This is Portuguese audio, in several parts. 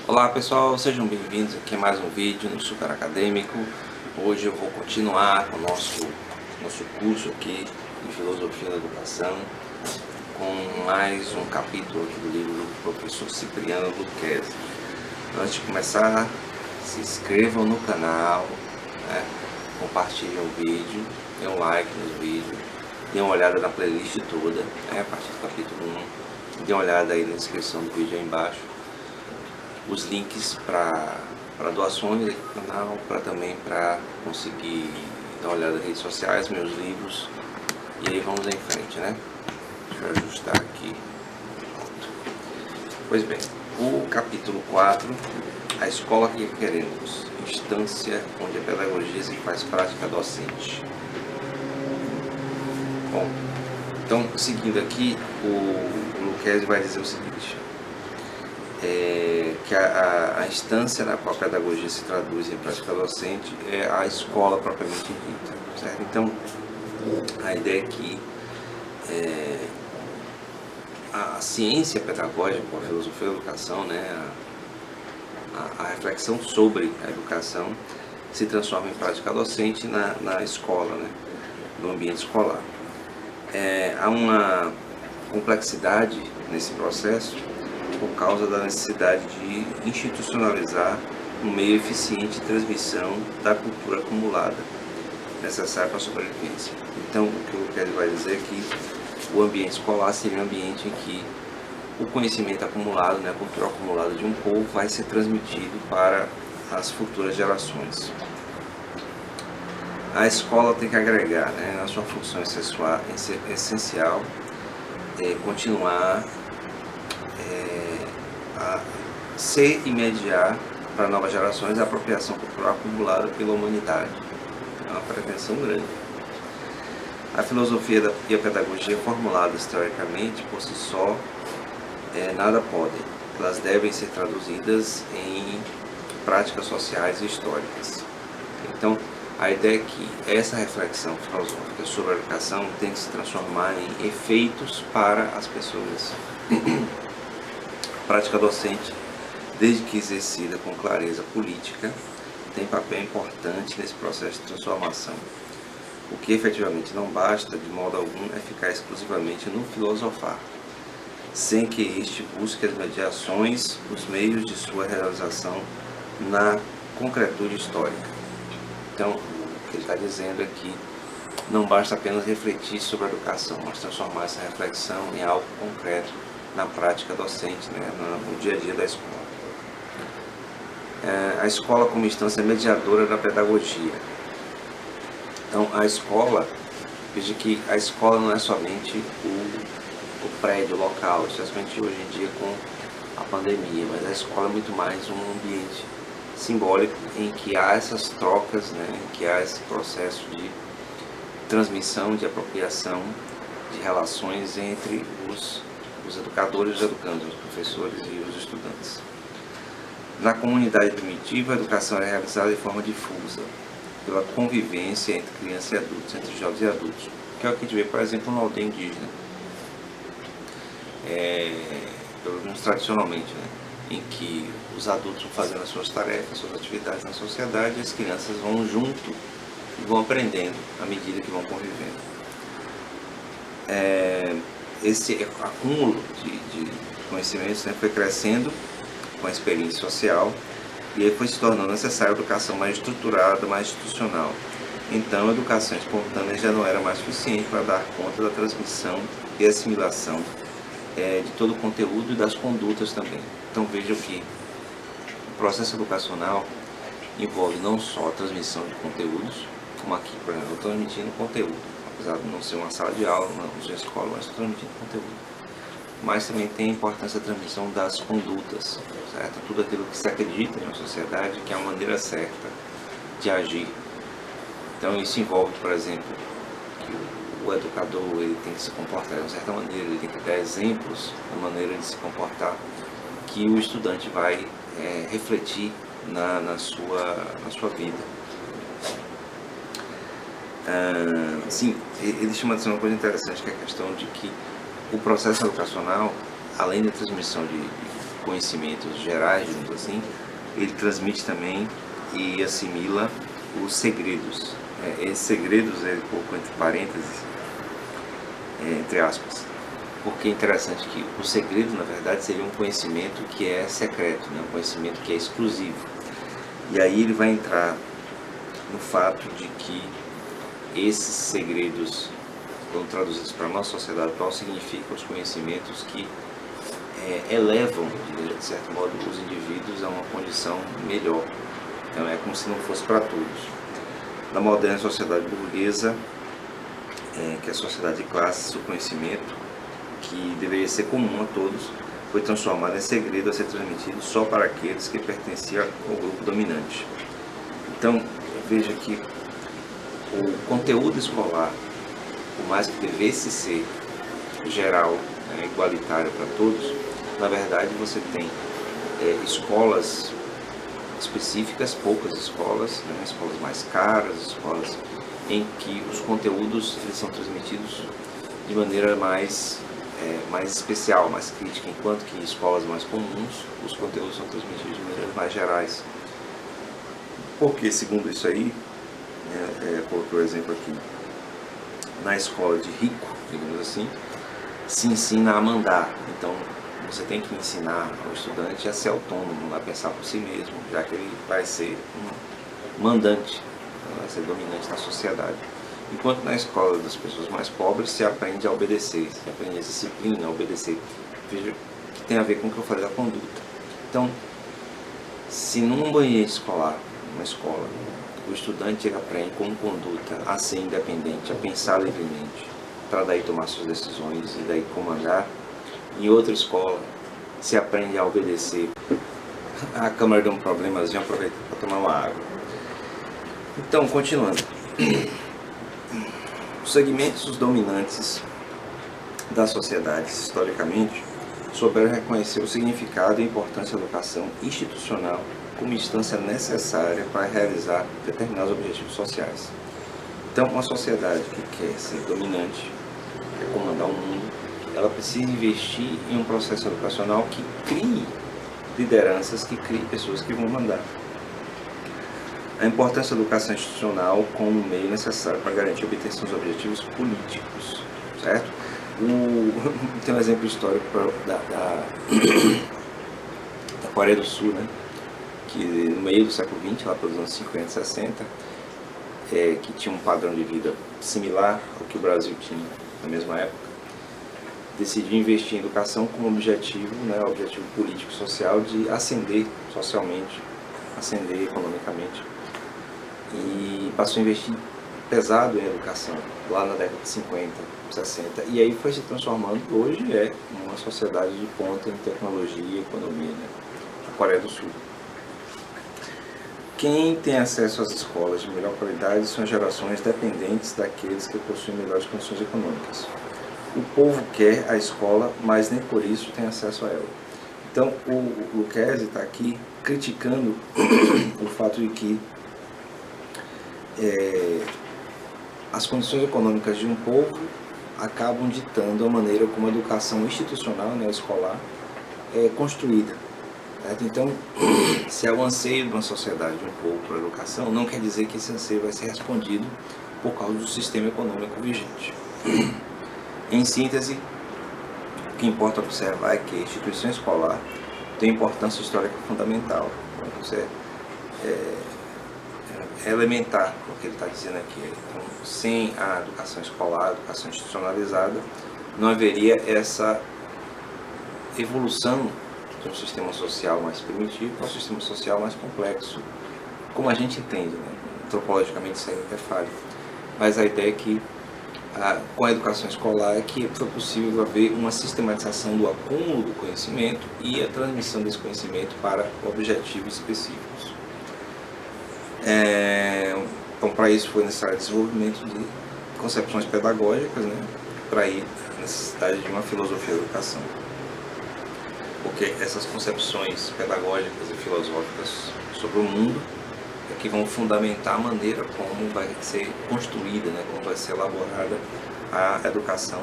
Olá pessoal, sejam bem-vindos aqui a mais um vídeo no Super Acadêmico. Hoje eu vou continuar com o nosso curso aqui de Filosofia da Educação, com mais um capítulo aqui do livro do professor Cipriano Lucchesi. Antes de começar, se inscrevam no canal, né? Compartilhem o vídeo, dêem um like no vídeo, dêem uma olhada na playlist toda, né? A partir do capítulo 1, dêem uma olhada aí na descrição do vídeo aí embaixo. Os links para doações aqui no canal, também para conseguir dar uma olhada nas redes sociais, meus livros, e aí vamos em frente, né? Deixa eu ajustar aqui. Pronto. Pois bem, o capítulo 4, a escola que queremos, instância onde a pedagogia se faz prática docente. Bom, então seguindo aqui, o Lucchesi vai dizer o seguinte: que a instância na qual a pedagogia se traduz em prática docente é a escola propriamente dita, certo? Então, a ideia é que a ciência pedagógica, a filosofia da educação, né, a reflexão sobre a educação se transforma em prática docente na escola, né, no ambiente escolar. Há uma complexidade nesse processo por causa da necessidade de institucionalizar um meio eficiente de transmissão da cultura acumulada, necessária para a sobrevivência. Então, o que eu quero vai dizer é que o ambiente escolar seria um ambiente em que o conhecimento acumulado, né, a cultura acumulada de um povo vai ser transmitido para as futuras gerações. A escola tem que agregar, né, na sua função essencial, continuar a ser e mediar para novas gerações a apropriação cultural acumulada pela humanidade. É uma pretensão grande. A filosofia e a pedagogia formuladas teoricamente por si só nada podem. Elas devem ser traduzidas em práticas sociais e históricas. Então, a ideia é que essa reflexão filosófica sobre a educação tem que se transformar em efeitos para as pessoas. A prática docente, desde que exercida com clareza política, tem papel importante nesse processo de transformação. O que efetivamente não basta, de modo algum, é ficar exclusivamente no filosofar, sem que este busque as mediações, os meios de sua realização na concretude histórica. Então, o que ele está dizendo é que não basta apenas refletir sobre a educação, mas transformar essa reflexão em algo concreto na prática docente, né, no dia a dia da escola. A escola como instância mediadora da pedagogia. Então, a escola, veja que a escola não é somente o prédio local, especialmente hoje em dia com a pandemia, mas a escola é muito mais um ambiente simbólico em que há essas trocas, né, em que há esse processo de transmissão, de apropriação de relações entre os educadores e os educandos, os professores e os estudantes. Na comunidade primitiva, a educação é realizada de forma difusa, pela convivência entre crianças e adultos, entre jovens e adultos, que é o que a gente vê, por exemplo, na aldeia indígena, pelo menos tradicionalmente, né, em que os adultos vão fazendo as suas tarefas, suas atividades na sociedade, e as crianças vão junto e vão aprendendo à medida que vão convivendo. Esse acúmulo de conhecimentos, né, foi crescendo com a experiência social e aí foi se tornando necessária a educação mais estruturada, mais institucional. Então, a educação espontânea já não era mais suficiente para dar conta da transmissão e assimilação de todo o conteúdo e das condutas também. Então, vejam que o processo educacional envolve não só a transmissão de conteúdos, como aqui, por exemplo, eu estou transmitindo conteúdo, apesar de não ser uma sala de aula, não ser escola, mas estou transmitindo conteúdo. Mas também tem a importância da transmissão das condutas, certo? Tudo aquilo que se acredita em uma sociedade, que é a maneira certa de agir. Então isso envolve, por exemplo, que o educador ele tem que se comportar de uma certa maneira, ele tem que dar exemplos da maneira de se comportar, que o estudante vai refletir na sua vida. Sim, ele chama de uma coisa interessante, que é a questão de que o processo educacional, além da transmissão de conhecimentos gerais, digamos assim, ele transmite também e assimila os segredos. Esses segredos, ele colocou entre parênteses, entre aspas, porque é interessante que o segredo, na verdade, seria um conhecimento que é secreto, né? Um conhecimento que é exclusivo. E aí ele vai entrar no fato de que esses segredos, quando traduzidos para a nossa sociedade atual, significam os conhecimentos que elevam, de certo modo, os indivíduos a uma condição melhor. Então é como se não fosse para todos. Na moderna sociedade burguesa, que é a sociedade de classes, o conhecimento, que deveria ser comum a todos, foi transformado em segredo a ser transmitido só para aqueles que pertenciam ao grupo dominante. Então, veja que o conteúdo escolar, por mais que devesse ser geral, igualitário para todos, na verdade você tem escolas específicas, poucas escolas, escolas mais caras, escolas em que os conteúdos eles são transmitidos de maneira mais especial, mais crítica, enquanto que em escolas mais comuns os conteúdos são transmitidos de maneiras mais gerais. Porque, segundo isso aí, coloquei o exemplo aqui, na escola de rico, digamos assim, se ensina a mandar. Então, você tem que ensinar ao estudante a ser autônomo, a pensar por si mesmo, já que ele vai ser um mandante, vai ser dominante na sociedade. Enquanto na escola das pessoas mais pobres se aprende a obedecer, se aprende a disciplina, a obedecer. Veja que tem a ver com o que eu falei da conduta. Então, se num ambiente escolar, numa escola, o estudante aprende com conduta a ser independente, a pensar livremente, para daí tomar suas decisões e daí comandar, em outra escola se aprende a obedecer. A câmera deu um problemazinho, aproveita para tomar uma água. Então, continuando. Os segmentos dominantes da sociedade, historicamente, souberam reconhecer o significado e a importância da educação institucional como instância necessária para realizar determinados objetivos sociais. Então, uma sociedade que quer ser dominante, quer comandar o mundo, ela precisa investir em um processo educacional que crie lideranças, que crie pessoas que vão mandar. A importância da educação institucional como meio necessário para garantir a obtenção dos objetivos políticos, certo? Tem um exemplo histórico da Coreia do Sul, né? Que no meio do século XX, lá pelos anos 50 e 60, que tinha um padrão de vida similar ao que o Brasil tinha na mesma época, decidiu investir em educação como objetivo, objetivo político-social de ascender socialmente, ascender economicamente, e passou a investir pesado em educação lá na década de 50, 60, e aí foi se transformando, hoje uma sociedade de ponta em tecnologia e economia, a Coreia do Sul. Quem tem acesso às escolas de melhor qualidade são as gerações dependentes daqueles que possuem melhores condições econômicas. O povo quer a escola, mas nem por isso tem acesso a ela. Então, o Lucchesi está aqui criticando o fato de que as condições econômicas de um povo acabam ditando a maneira como a educação institucional, escolar, é construída. Certo? Então, se é o anseio de uma sociedade, de um povo por educação, não quer dizer que esse anseio vai ser respondido por causa do sistema econômico vigente. Em síntese, o que importa observar é que a instituição escolar tem importância histórica fundamental. Então, isso é elementar o que ele está dizendo aqui. Então, sem a educação escolar, a educação institucionalizada, não haveria essa evolução de um sistema social mais primitivo para um sistema social mais complexo, como a gente entende, antropologicamente isso aí é falho. Mas a ideia é que com a educação escolar é que foi possível haver uma sistematização do acúmulo do conhecimento e a transmissão desse conhecimento para objetivos específicos. Então, para isso foi necessário o desenvolvimento de concepções pedagógicas, para ir à necessidade de uma filosofia da educação. Porque essas concepções pedagógicas e filosóficas sobre o mundo que vão fundamentar a maneira como vai ser construída, né, como vai ser elaborada a educação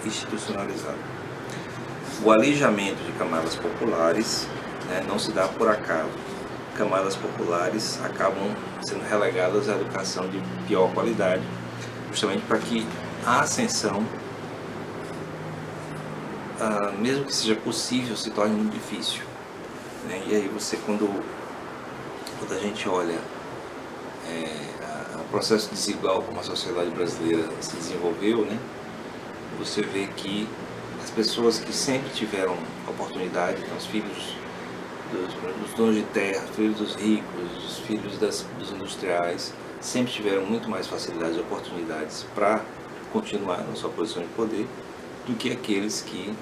institucionalizada. O alijamento de camadas populares, né, não se dá por acaso. Camadas populares acabam sendo relegadas à educação de pior qualidade, justamente para que a ascensão, mesmo que seja possível, se torne muito difícil, né? E aí você, quando a gente olha o processo desigual como a sociedade brasileira se desenvolveu, né, você vê que as pessoas que sempre tiveram oportunidade, então os filhos dos donos de terra, filhos dos ricos, os filhos dos industriais, sempre tiveram muito mais facilidades e oportunidades para continuar na sua posição de poder do que aqueles que,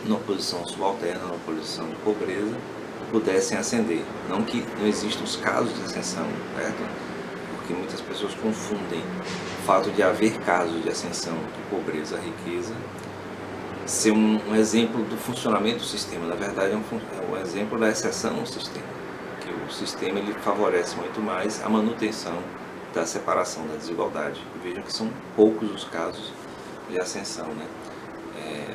numa posição subalterna, numa posição de pobreza, pudessem ascender. Não que não existam os casos de ascensão, certo? Porque muitas pessoas confundem o fato de haver casos de ascensão de pobreza a riqueza ser um exemplo do funcionamento do sistema. Na verdade, é um exemplo da exceção ao sistema, que o sistema ele favorece muito mais a manutenção da separação, da desigualdade. E vejam que são poucos os casos de ascensão, né?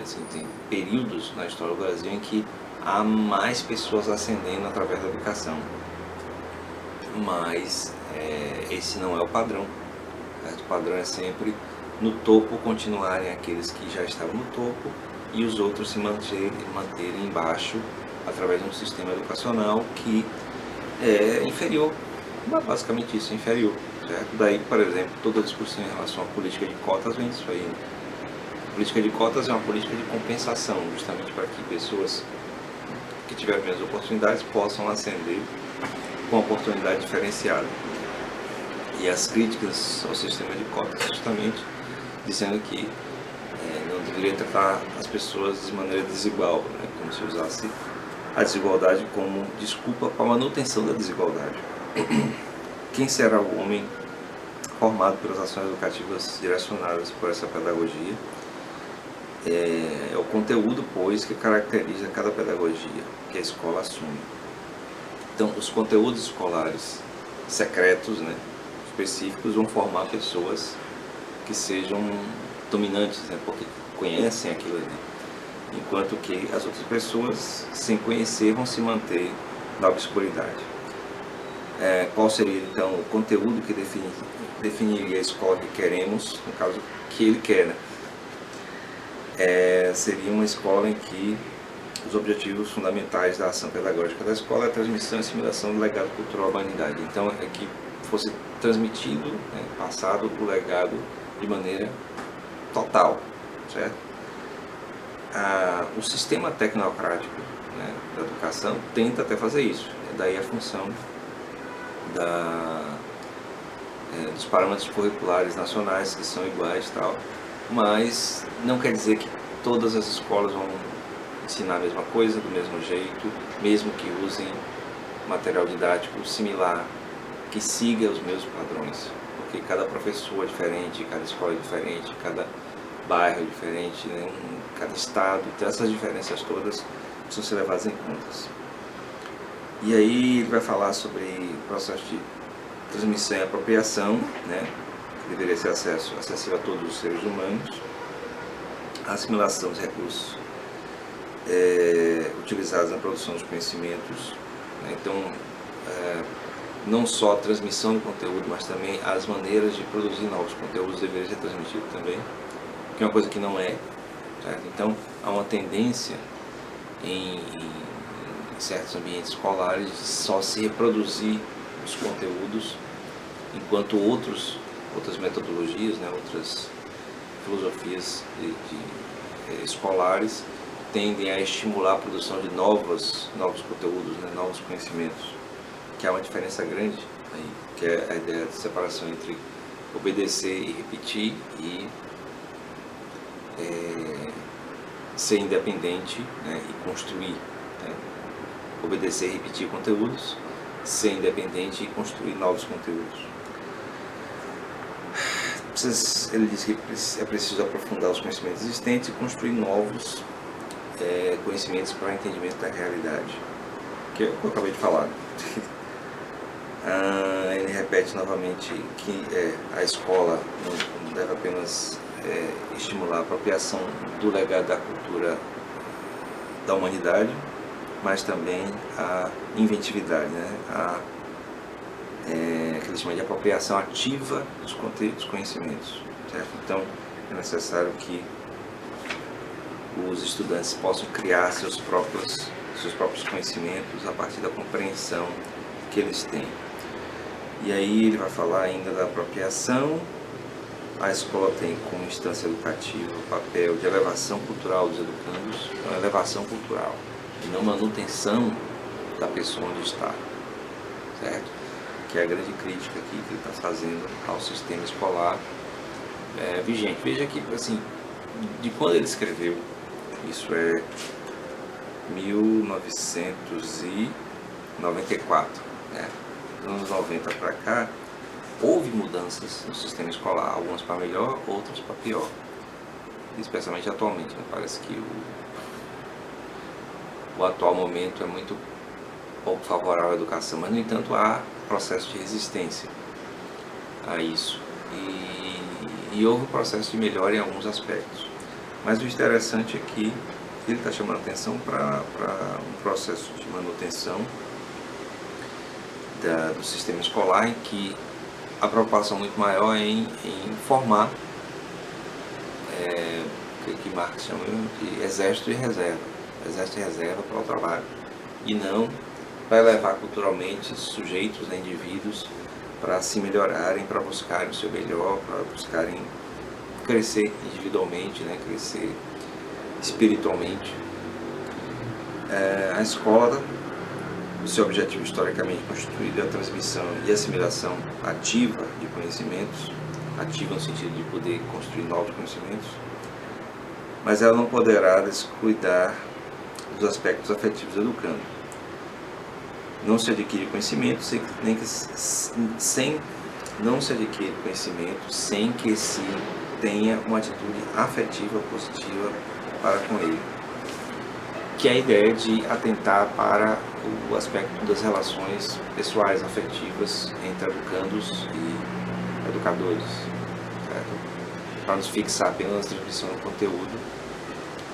Assim, tem períodos na história do Brasil em que há mais pessoas ascendendo através da educação, mas esse não é o padrão, certo? O padrão é sempre no topo continuarem aqueles que já estavam no topo e os outros se manterem embaixo através de um sistema educacional que é inferior, basicamente isso, inferior, certo? Daí, por exemplo, toda a discussão em relação à política de cotas vem disso aí, né? A política de cotas é uma política de compensação, justamente para que pessoas que tiveram menos oportunidades possam ascender com oportunidade diferenciada. E as críticas ao sistema de cotas, justamente dizendo que não deveria tratar as pessoas de maneira desigual, né? Como se usasse a desigualdade como desculpa para a manutenção da desigualdade. Quem será o homem formado pelas ações educativas direcionadas por essa pedagogia? É o conteúdo, pois, que caracteriza cada pedagogia que a escola assume. Então, os conteúdos escolares secretos, né, específicos, vão formar pessoas que sejam dominantes, né, porque conhecem aquilo ali, enquanto que as outras pessoas, sem conhecer, vão se manter na obscuridade. Qual seria, então, o conteúdo que definiria a escola que queremos, no caso, que ele quer, né? Seria uma escola em que os objetivos fundamentais da ação pedagógica da escola é a transmissão e assimilação do legado cultural da humanidade. Então, é que fosse transmitido, né, passado o legado de maneira total, certo? O sistema tecnocrático, né, da educação tenta até fazer isso. Daí a função dos parâmetros curriculares nacionais, que são iguais e tal. Mas não quer dizer que todas as escolas vão ensinar a mesma coisa, do mesmo jeito, mesmo que usem material didático similar, que siga os mesmos padrões, porque cada professor é diferente, cada escola é diferente, cada bairro é diferente, né? Cada estado, então essas diferenças todas precisam ser levadas em conta. E aí ele vai falar sobre o processo de transmissão e apropriação, né? Que deveria ser acessível a todos os seres humanos, a assimilação dos recursos utilizados na produção dos conhecimentos, né? Então, não só a transmissão do conteúdo, mas também as maneiras de produzir novos conteúdos deveriam ser transmitidos também, que é uma coisa que não é, certo? Então, há uma tendência em certos ambientes escolares de só se reproduzir os conteúdos, enquanto outras metodologias, né, outras filosofias escolares tendem a estimular a produção de novos conteúdos, né, novos conhecimentos, que há uma diferença grande aí, que é a ideia de separação entre obedecer e repetir e ser independente, né, e construir, né? Obedecer e repetir conteúdos, ser independente e construir novos conteúdos. Ele diz que é preciso aprofundar os conhecimentos existentes e construir novos conhecimentos para o entendimento da realidade, que é o que eu acabei de falar. Ele repete novamente que a escola não deve apenas estimular a apropriação do legado da cultura da humanidade, mas também a inventividade, né? Que eles chamam de apropriação ativa dos conhecimentos, certo? Então é necessário que os estudantes possam criar seus próprios conhecimentos a partir da compreensão que eles têm. E aí ele vai falar ainda da apropriação. A escola tem como instância educativa o papel de elevação cultural dos educandos, então elevação cultural, e não manutenção da pessoa onde está, certo? Que é a grande crítica aqui que ele está fazendo ao sistema escolar vigente. Veja que, assim, de quando ele escreveu, isso é 1994, né? Dos anos 90 para cá, houve mudanças no sistema escolar, algumas para melhor, outras para pior, especialmente atualmente, né? Parece que o atual momento é muito pouco favorável à educação, mas no entanto há processo de resistência a isso, e houve um processo de melhora em alguns aspectos. Mas o interessante é que ele está chamando a atenção para um processo de manutenção do sistema escolar, em que a preocupação muito maior é em formar o que Marx chama de exército e reserva para o trabalho, e não para elevar culturalmente sujeitos, indivíduos, para se melhorarem, para buscarem o seu melhor, para buscarem crescer individualmente, né, crescer espiritualmente. A escola, o seu objetivo historicamente constituído é a transmissão e assimilação ativa de conhecimentos, ativa no sentido de poder construir novos conhecimentos, mas ela não poderá descuidar dos aspectos afetivos do educando. Não se adquire conhecimento não se adquire conhecimento sem que se tenha uma atitude afetiva positiva para com ele, que é a ideia de atentar para o aspecto das relações pessoais, afetivas entre educandos e educadores, certo? Para nos fixar apenas na transmissão do conteúdo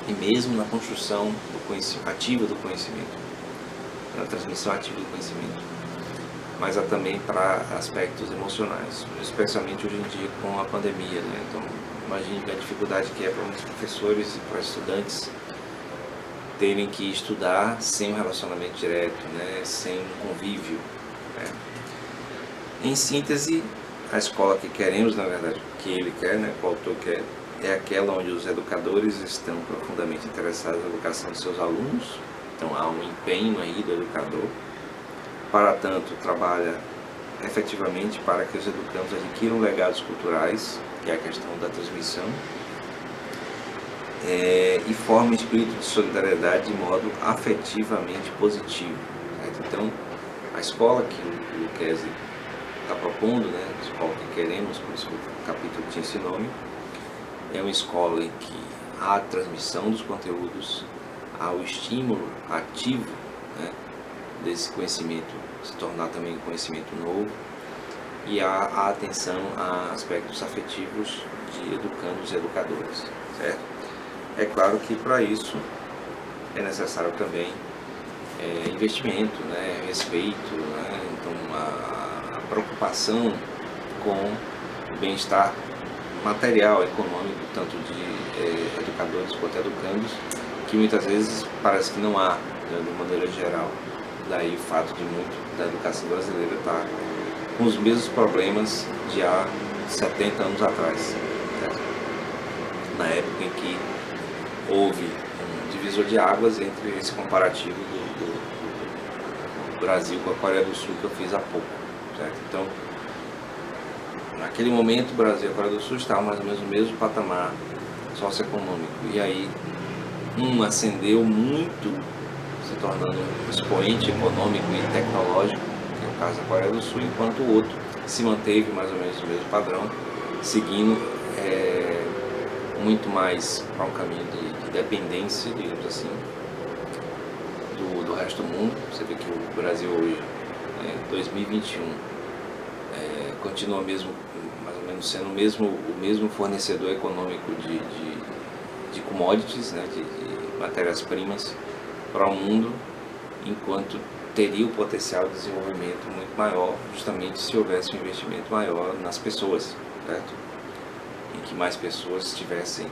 e mesmo na construção ativa do conhecimento, na transmissão ativa do conhecimento, mas há também para aspectos emocionais, especialmente hoje em dia com a pandemia, né? Então, imagine a dificuldade que é para muitos professores e para estudantes terem que estudar sem um relacionamento direto, né? Sem um convívio, né? Em síntese, a escola que queremos, na verdade, que ele quer, né? Que o autor quer, é aquela onde os educadores estão profundamente interessados na educação de seus alunos. Então há um empenho aí do educador, para tanto trabalha efetivamente para que os educandos adquiram legados culturais, que é a questão da transmissão, e formem espírito de solidariedade de modo afetivamente positivo, certo? Então a escola que o Lucchesi está propondo, né, a escola que queremos, por isso que o capítulo tinha esse nome, é uma escola em que há a transmissão dos conteúdos, há o estímulo ativo, né, desse conhecimento se tornar também um conhecimento novo, e há a atenção a aspectos afetivos de educandos e educadores, certo? É claro que para isso é necessário também investimento, né, respeito, né? Então a preocupação com o bem-estar material, econômico, tanto de educadores quanto educandos, que muitas vezes parece que não há, né, de maneira geral. Daí o fato de muito da educação brasileira estar com os mesmos problemas de há 70 anos atrás, certo? Na época em que houve um divisor de águas entre esse comparativo do Brasil com a Coreia do Sul que eu fiz há pouco, certo? Então, naquele momento o Brasil e a Coreia do Sul estavam mais ou menos no mesmo patamar socioeconômico, e aí um ascendeu muito, se tornando um expoente econômico e tecnológico, que é o caso da Coreia do Sul, enquanto o outro se manteve mais ou menos no mesmo padrão, seguindo muito mais para um caminho de dependência, digamos assim, do resto do mundo. Você vê que o Brasil hoje 2021, continua mesmo, mais ou menos sendo o mesmo fornecedor econômico de commodities, né, de matérias-primas para o mundo, enquanto teria o potencial de desenvolvimento muito maior, justamente se houvesse um investimento maior nas pessoas, certo? E que mais pessoas tivessem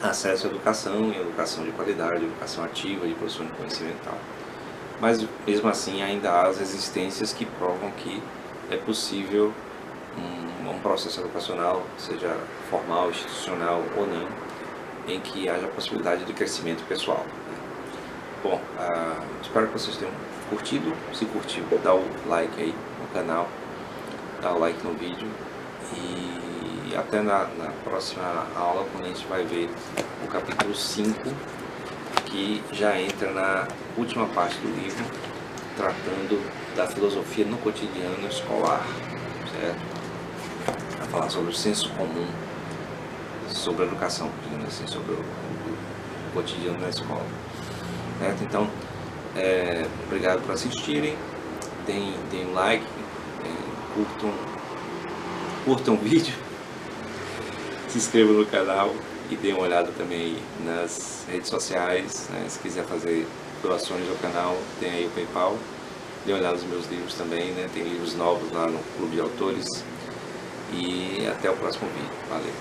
acesso à educação, e educação de qualidade, educação ativa, de produção de conhecimento e tal. Mas mesmo assim ainda há as resistências que provam que é possível um processo educacional, seja formal, institucional ou não, em que haja possibilidade de crescimento pessoal. Bom, espero que vocês tenham curtido. Se curtiu, dá o like aí no canal, dá o like no vídeo, e até na próxima aula, quando a gente vai ver o capítulo 5, que já entra na última parte do livro, tratando da filosofia no cotidiano escolar, certo? Vai falar sobre o senso comum, sobre a educação, digamos assim, sobre o cotidiano na escola, certo? Então, obrigado por assistirem, deem um like, curtam o vídeo, se inscrevam no canal e deem uma olhada também nas redes sociais, né? Se quiser fazer doações ao canal, tem aí o PayPal. Dê uma olhada nos meus livros também, né? Tem livros novos lá no Clube de Autores. E até o próximo vídeo. Valeu!